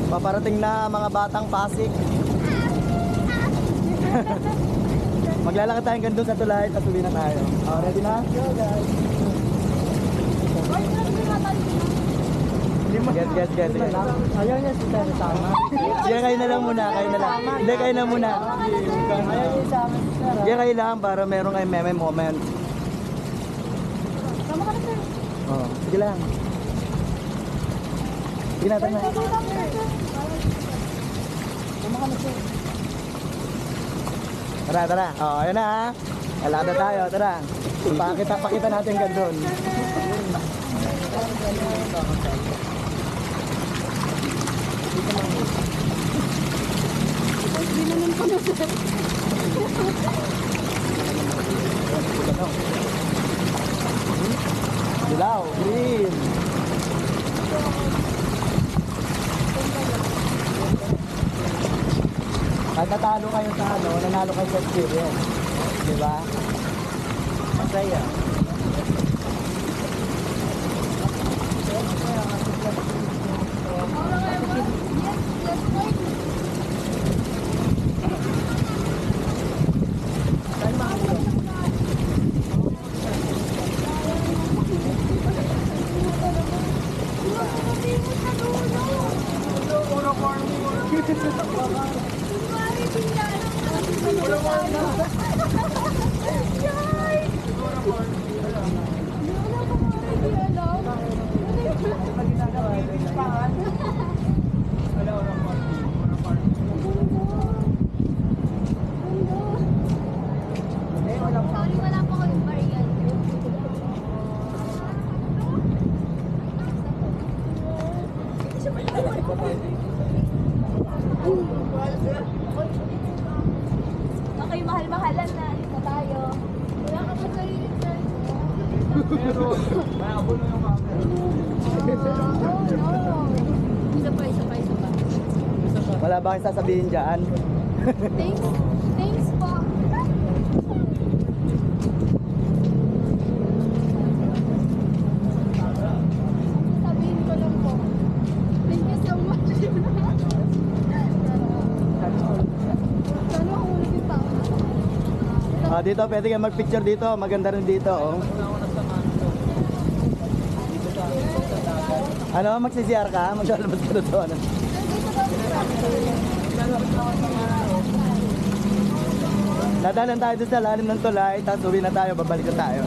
Paparating na mga batang Pasig. Maglalakad tayo hanggang doon sa tulay, tapos uwi na tayo. Oh, ready na? Go guys. Get. Ayaw niya si Tara sama. Sige, kayo na lang muna, kayo na lang. Hindi, kayo na muna. Ayaw niya sa amin si Tara. Sige, kayo lang para meron kayong meme moment. Sama ka na, sir. Oh, sige lang. Sige na, tara na. Sama ka na siya. Tara. Oh, ayun na ha. Lalakad na tayo, tara. Pakita natin hanggang doon. Dilaw, green. Kahit natalo kayo sa ano, nanalo kayo sa experience. Diba? Masaya. Sorry, wala po kayong bariyan. Okay, mahal-mahalan na. Ito tayo. Wala ka pa sarili, sir. Isa pa. Wala ba kayong sasabihin dyan? Thanks po. Sabihin ko lang po. Thank you so much. Sana mahulog yung tao. Ah, dito, pwede kayo mag-picture dito. Maganda rin dito, oh. Ano, magsi-CR ka? Maglalabas ka doon. Dadalan tayo doon sa lalim ng tulay, tapos uwi na tayo, babalik na tayo.